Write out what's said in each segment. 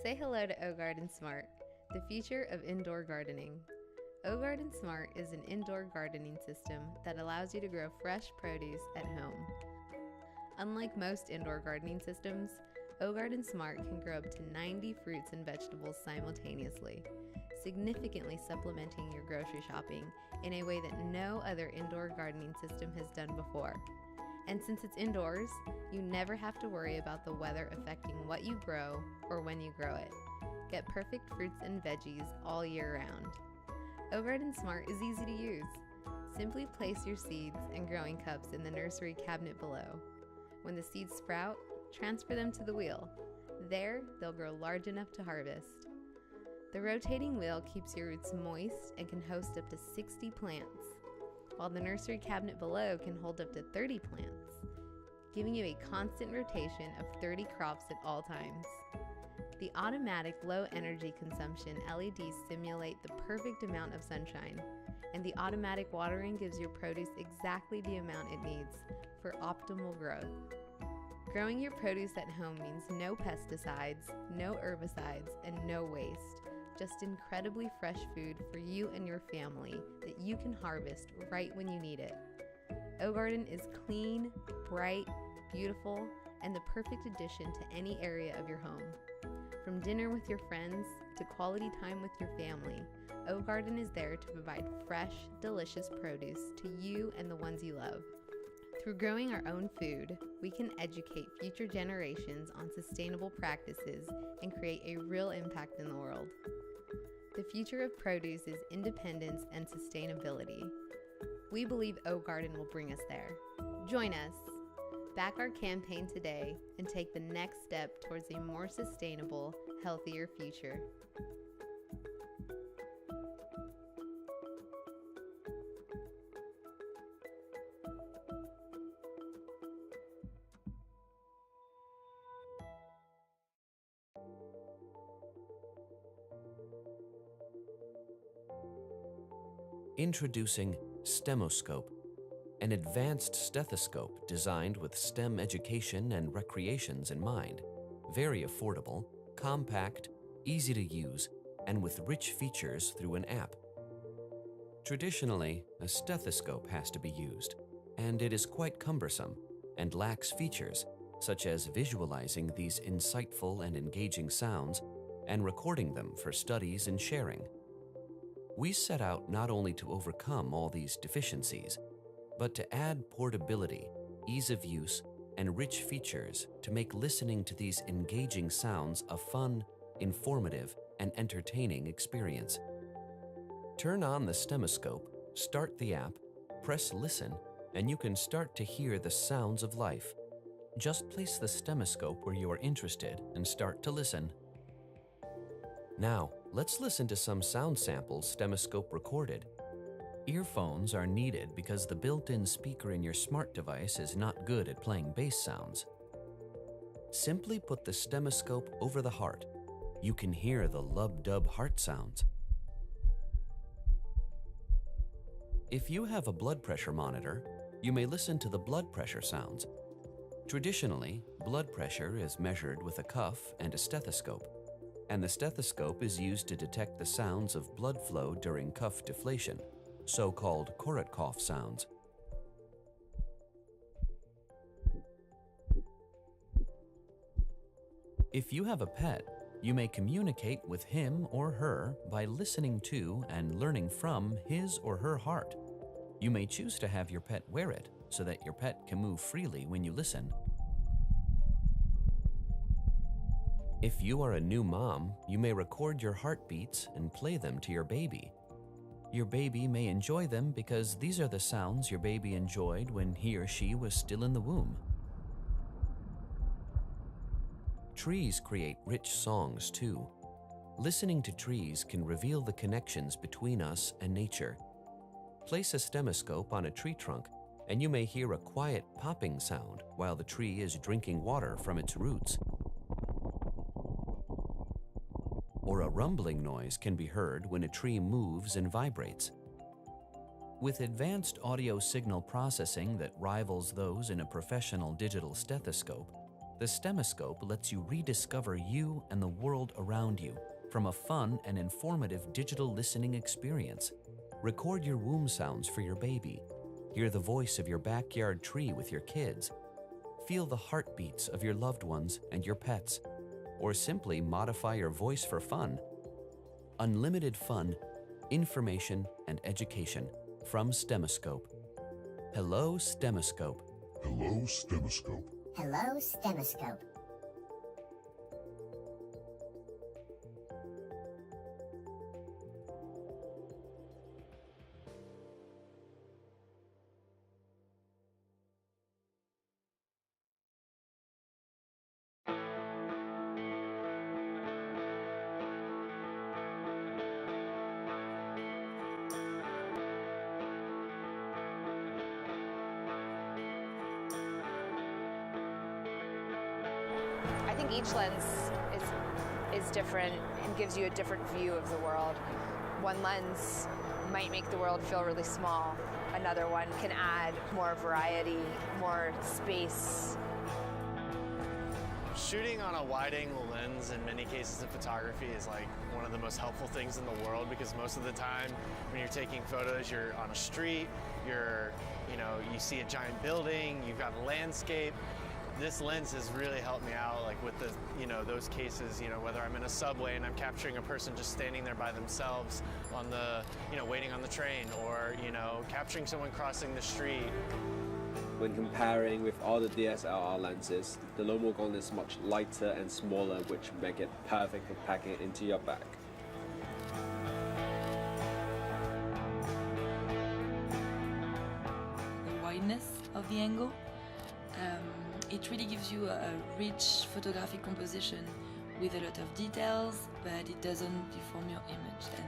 Say hello to OGarden Smart, the future of indoor gardening. OGarden Smart is an indoor gardening system that allows you to grow fresh produce at home. Unlike most indoor gardening systems, OGarden Smart can grow up to 90 fruits and vegetables simultaneously, significantly supplementing your grocery shopping in a way that no other indoor gardening system has done before. And since it's indoors, you never have to worry about the weather affecting what you grow or when you grow it. Get perfect fruits and veggies all year round. OGarden Smart is easy to use. Simply place your seeds and growing cups in the nursery cabinet below. When the seeds sprout, transfer them to the wheel. There, they'll grow large enough to harvest. The rotating wheel keeps your roots moist and can host up to 60 plants, while the nursery cabinet below can hold up to 30 plants, giving you a constant rotation of 30 crops at all times. The automatic low-energy consumption LEDs simulate the perfect amount of sunshine, and the automatic watering gives your produce exactly the amount it needs for optimal growth. Growing your produce at home means no pesticides, no herbicides, and no waste. Just incredibly fresh food for you and your family that you can harvest right when you need it. OGarden is clean, bright, beautiful, and the perfect addition to any area of your home. From dinner with your friends to quality time with your family, OGarden is there to provide fresh, delicious produce to you and the ones you love. Through growing our own food, we can educate future generations on sustainable practices and create a real impact in the world. The future of produce is independence and sustainability. We believe OGarden will bring us there. Join us. Back our campaign today and take the next step towards a more sustainable, healthier future. Introducing STEMoscope, an advanced stethoscope designed with STEM education and recreations in mind. Very affordable, compact, easy to use, and with rich features through an app. Traditionally, a stethoscope has to be used, and it is quite cumbersome and lacks features such as visualizing these insightful and engaging sounds and recording them for studies and sharing. We set out not only to overcome all these deficiencies, but to add portability, ease of use, and rich features to make listening to these engaging sounds a fun, informative, and entertaining experience. Turn on the STEMoscope, start the app, press listen, and you can start to hear the sounds of life. Just place the STEMoscope where you are interested and start to listen. Now, let's listen to some sound samples STEMoscope recorded. Earphones are needed because the built-in speaker in your smart device is not good at playing bass sounds. Simply put the STEMoscope over the heart. You can hear the lub-dub heart sounds. If you have a blood pressure monitor, you may listen to the blood pressure sounds. Traditionally, blood pressure is measured with a cuff and a stethoscope, and the stethoscope is used to detect the sounds of blood flow during cuff deflation, so-called Korotkoff sounds. If you have a pet, you may communicate with him or her by listening to and learning from his or her heart. You may choose to have your pet wear it so that your pet can move freely when you listen. If you are a new mom, you may record your heartbeats and play them to your baby. Your baby may enjoy them because these are the sounds your baby enjoyed when he or she was still in the womb. Trees create rich songs too. Listening to trees can reveal the connections between us and nature. Place a STEMoscope on a tree trunk, and you may hear a quiet popping sound while the tree is drinking water from its roots. Or a rumbling noise can be heard when a tree moves and vibrates. With advanced audio signal processing that rivals those in a professional digital stethoscope, The Stemoscope lets you rediscover you and the world around you from a fun and informative digital listening experience. Record your womb sounds for your baby. Hear the voice of your backyard tree with your kids. Feel the heartbeats of your loved ones and your pets. Or simply modify your voice for fun. Unlimited fun, information, and education from Stemoscope. Hello, Stemoscope. Hello, Stemoscope. Hello, Stemoscope. I think each lens is different and gives you a different view of the world. One lens might make the world feel really small. Another one can add more variety, more space. Shooting on a wide-angle lens in many cases in photography is like one of the most helpful things in the world, because most of the time when you're taking photos, you're on a street, you see a giant building, you've got a landscape. This lens has really helped me out, like with the, those cases, whether I'm in a subway and I'm capturing a person just standing there by themselves on the, waiting on the train, or, capturing someone crossing the street. When comparing with all the DSLR lenses, the Lomograph is much lighter and smaller, which make it perfect for packing it into your bag. The wideness of the angle. It really gives you a rich photographic composition with a lot of details, but it doesn't deform your image, and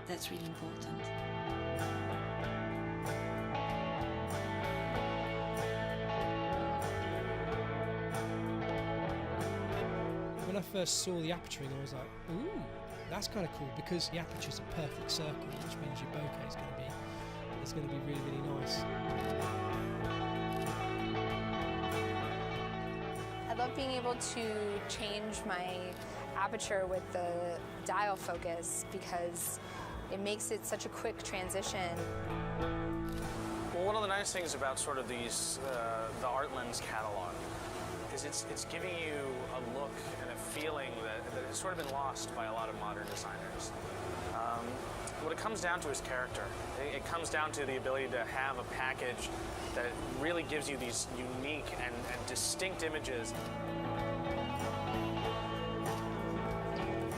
that's really important. When I first saw the aperturing, I was like, ooh, that's kind of cool, because the aperture's a perfect circle, which means your bokeh is going to be really, really nice. I love being able to change my aperture with the dial focus, because it makes it such a quick transition. Well, one of the nice things about sort of these, the Art Lens catalog, is it's giving you a look and a feeling that has sort of been lost by a lot of modern designers. What it comes down to is character. It comes down to the ability to have a package that really gives you these unique and distinct images.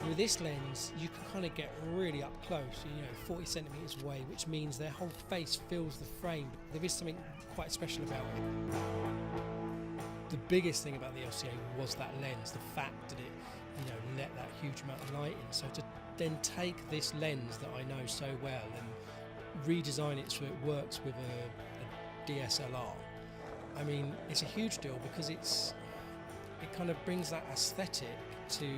With this lens, you can kind of get really up close, 40 centimeters away, which means their whole face fills the frame. There is something quite special about it. The biggest thing about the LCA was that lens, the fact that it, let that huge amount of light in. So to then take this lens that I know so well and redesign it so it works with a DSLR, I mean, it's a huge deal, because it kind of brings that aesthetic to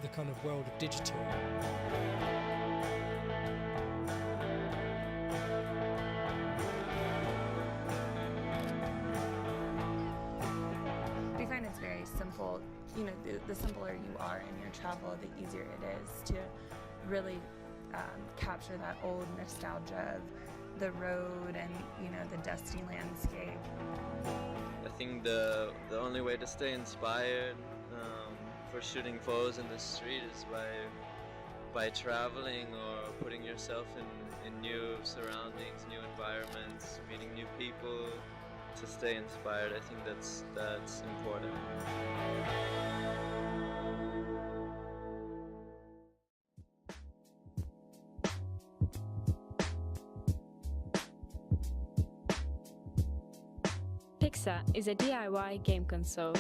the kind of world of digital. We find it's very simple. The simpler you are in your travel, the easier it is to really capture that old nostalgia of the road and the dusty landscape. I think the only way to stay inspired for shooting photos in the street is by traveling or putting yourself in new surroundings, new environments, meeting new people. To stay inspired, I think that's important. Pixar is a DIY game console.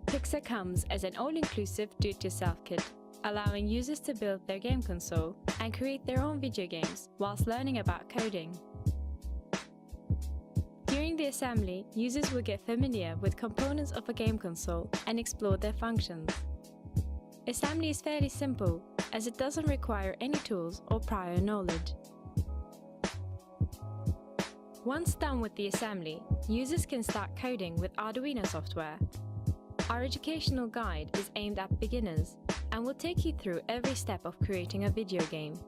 Pixar comes as an all-inclusive do-it-yourself kit, allowing users to build their game console and create their own video games whilst learning about coding. During the assembly, users will get familiar with components of a game console and explore their functions. Assembly is fairly simple, as it doesn't require any tools or prior knowledge. Once done with the assembly, users can start coding with Arduino software. Our educational guide is aimed at beginners and will take you through every step of creating a video game.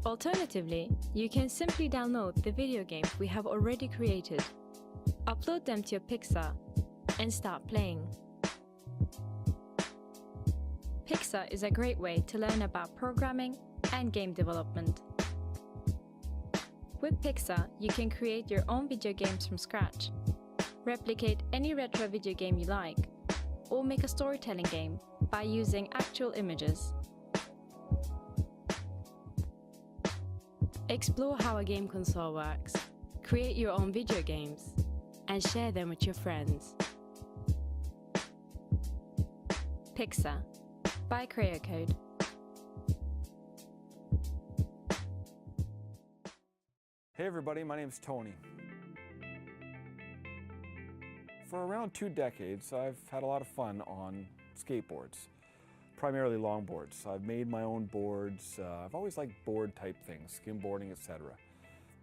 Alternatively, you can simply download the video games we have already created, upload them to your Pixar, and start playing. Pixar is a great way to learn about programming and game development. With Pixar, you can create your own video games from scratch, replicate any retro video game you like, or make a storytelling game by using actual images. Explore how a game console works, create your own video games, and share them with your friends. Pixar by CreoCode. Hey everybody, my name is Tony. For around 2 decades, I've had a lot of fun on skateboards, primarily longboards. I've made my own boards. I've always liked board type things, skimboarding, etc.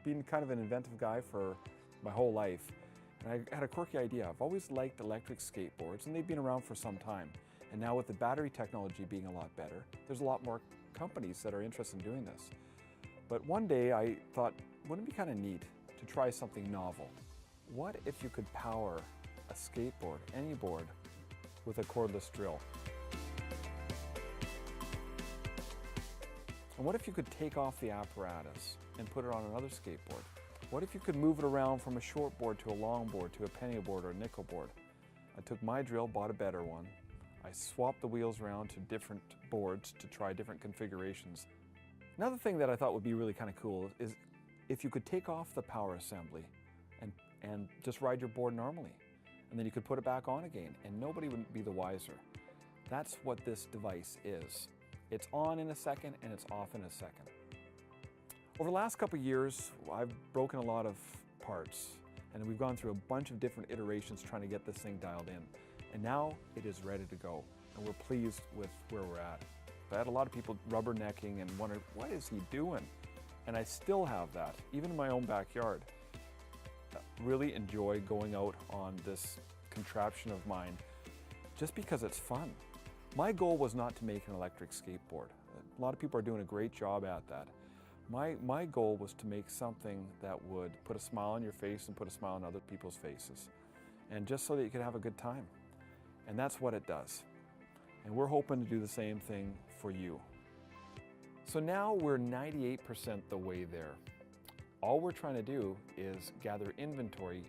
Been kind of an inventive guy for my whole life, and I had a quirky idea. I've always liked electric skateboards, and they've been around for some time. And now with the battery technology being a lot better, there's a lot more companies that are interested in doing this. But one day I thought, wouldn't it be kind of neat to try something novel? What if you could power a skateboard, any board, with a cordless drill? And what if you could take off the apparatus and put it on another skateboard? What if you could move it around from a short board to a long board to a penny board or a nickel board? I took my drill, bought a better one. I swapped the wheels around to different boards to try different configurations. Another thing that I thought would be really kind of cool is if you could take off the power assembly and just ride your board normally. And then you could put it back on again and nobody would be the wiser. That's what this device is. It's on in a second and it's off in a second. Over the last couple of years, I've broken a lot of parts and we've gone through a bunch of different iterations trying to get this thing dialed in. And now it is ready to go and we're pleased with where we're at. I had a lot of people rubbernecking and wondering, what is he doing? And I still have that, even in my own backyard. I really enjoy going out on this contraption of mine just because it's fun. My goal was not to make an electric skateboard. A lot of people are doing a great job at that. My goal was to make something that would put a smile on your face and put a smile on other people's faces. And just so that you could have a good time. And that's what it does. And we're hoping to do the same thing for you. So now we're 98% the way there. All we're trying to do is gather inventory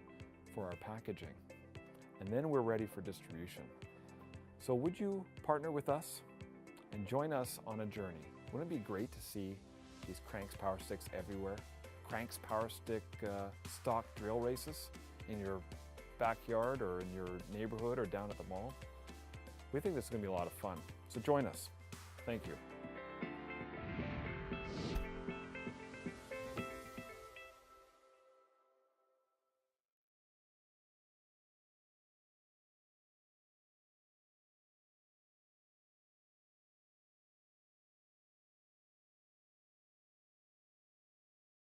for our packaging. And then we're ready for distribution. So would you partner with us and join us on a journey? Wouldn't it be great to see these Cranks Power Sticks everywhere? Cranks Power Stick stock drill races in your backyard or in your neighborhood or down at the mall? We think this is going to be a lot of fun. So join us. Thank you.